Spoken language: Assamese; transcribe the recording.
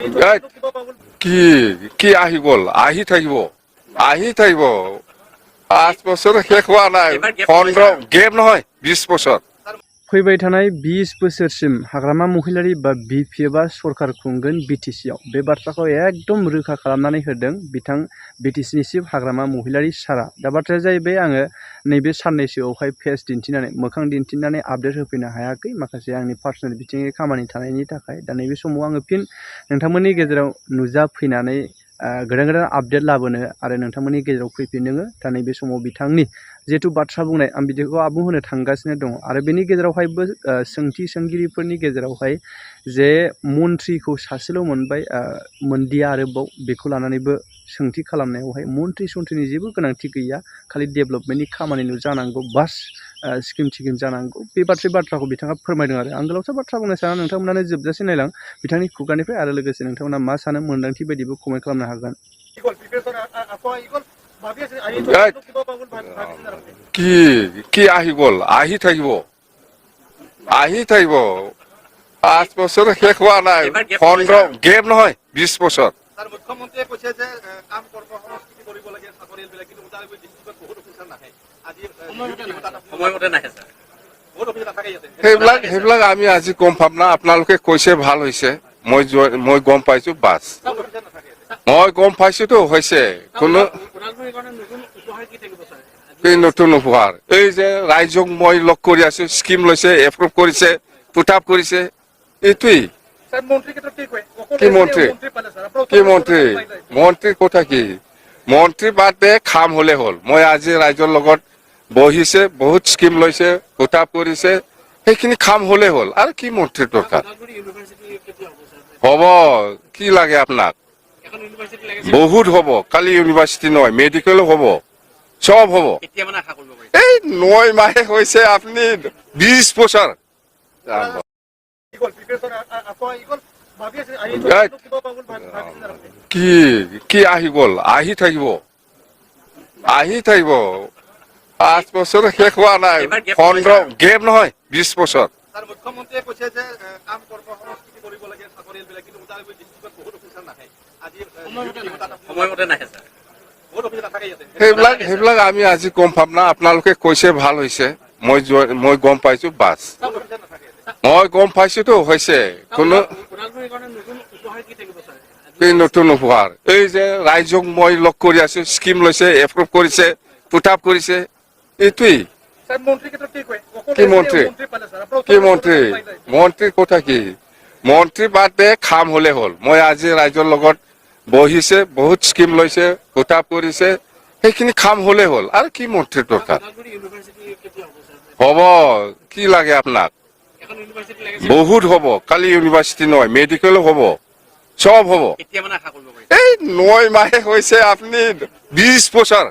কি কি আহি গ'ল আহি থাকিব 5 বছৰ শেষ হোৱা নাই 15 গেপ নহয় 20 বছৰ फैबाय थानाय 20 बोसोरसिम हाग्रामा महिलारि बा BPF आ सरकार खुंगोन BTC आव बे बाथ्राखौ एकदम रोखा खालामनानै होदों बिथां BTC नि चिफ हाग्रामा महिलारि सारा दा बाथ्राया जाहैबाय आङो नैबे साननैसोआवहाय फेस दिन्थिनानै मोखां दिन्थिनानै आपडेट होफैनो हायाखै माखासे आंनि पार्सनेल बिथिंनि खामानि थानायनि थाखाय दा नैबे समाव आङो फिन नोंथांमोननि गेजेराव नुजाफैनानै गोदान गोदान आपडेट लाबोनो आरो नोंथांमोननि गेजेराव फैफिननो दा नैबे समाव बिथांनि जेथु बाथ्रा बुंनाय आं बिदिखौ आबुं होनो थांगासिनो दङ आरो बेनि गेजेरावहायबो सोंथि सोंगिरिफोरनि गेजेरावहाय जे मन्थ्रिखौ सासेल' मोनबाय मोनदिया आरोबाव बेखौ लानानैबो सोंथि खालामनायावहाय मन्थ्रि सन्थ्रिनि जेबो गोनांथि गैया खालि डेभेलपमेन्टनि खामानिल' जानांगौ बास स्किम थिकिम जानांगौ बे बाथ्राखौ बिथाङा फोरमायदों आरो आं गोलावथार बाथ्रा बुंनो साना नोंथांमोनानो जोबजासे नायलां बिथांनि खुगानिफ्राय आरो लोगोसे नोंथांमोना मा सानो मोन्दांथि बायदिबो कमेन्ट खालामनो हागोन কি কি আহি গ'ল আহি থাকিব 5 বছৰ শেষ হোৱা নাই 15 গেপ নহয় 20 বছৰ মুখ্যমন্ত্ৰীয়ে কৈছে যে কাম কৰ্ম সংস্কৃতি কৰিব লাগে চাকৰিয়ালবিলাক কিন্তু ওদালগুৰি ডিষ্ট্ৰিক্টত বহুত অফিচাৰ নাহে আজি সময়মতে নাহে স্যাৰ বহুত অফিচাৰ নাথাকে ইয়াতে সেইবিলাক আমি আজি গম পাম না আপোনালোকে কৈছে ভাল হৈছে মই গম পাইছো বাস মই গম পাইছোতো হৈছে কোনো নতুন উপহাৰ এই যে ৰাইজক মই লগ কৰি আছো স্কিম লৈছে এপ্ৰুভ কৰিছে পুটাপ কৰিছে এইটোই কি মন্ত্ৰীৰ কথা কি মন্ত্ৰী বাদে কাম হলে হ'ল মই আজি ৰাইজৰ লগত বহিছে বহুত স্কিম লৈছে পুটাপ কৰিছে সেইখিনি কাম হলে হ'ল আৰু কি মন্ত্ৰীৰ দৰকাৰ হ'ব কি লাগে আপোনাক বহুত হ'ব কালি ইউনিভাৰ্চিটি নহয় মেডিকেলো হ'ব সব হ'ব এই 9 মাহে হৈছে আপনি 20 বছৰ কি কি আহি গ'ল আহি থাকিব 5 বছৰ শেষ হোৱা নাই 15 গেপ নহয় 20 বছৰ মুখ্যমন্ত্ৰীয়ে কৈছে যে কাম কৰ্ম সংস্কৃতি কৰিব লাগে চাকৰিয়ালবিলাক কিন্তু ওদালগুৰি ডিষ্ট্ৰিক্টত বহুত অফিচাৰ নাহে আজি সময়মতে নাহে স্যাৰ সেইবিলাক আমি আজি গম পাম না আপোনালোকে কৈছে ভাল হৈছে মই গম পাইছো বাস মই গম পাইছোতো হৈছে কোনো নতুন উপহাৰ এই যে ৰাইজক মই লগ কৰি আছো স্কিম লৈছে এপ্ৰুভ কৰিছে পুটাপ কৰিছে এইটোই কি মন্ত্ৰীৰ কথা কি মন্ত্ৰী বাদে কাম হলে হ'ল মই আজি ৰাইজৰ লগত বহিছে বহুত স্কিম লৈছে পুটাপ কৰিছে সেইখিনি কাম হলে হ'ল আৰু কি মন্ত্ৰীৰ দৰকাৰ হ'ব কি লাগে আপোনাক বহুত হ'ব কালি ইউনিভাৰ্চিটি নহয় মেডিকেলো হ'ব সব হ'ব এই 9 মাহে হৈছে আপনি 20 বছৰ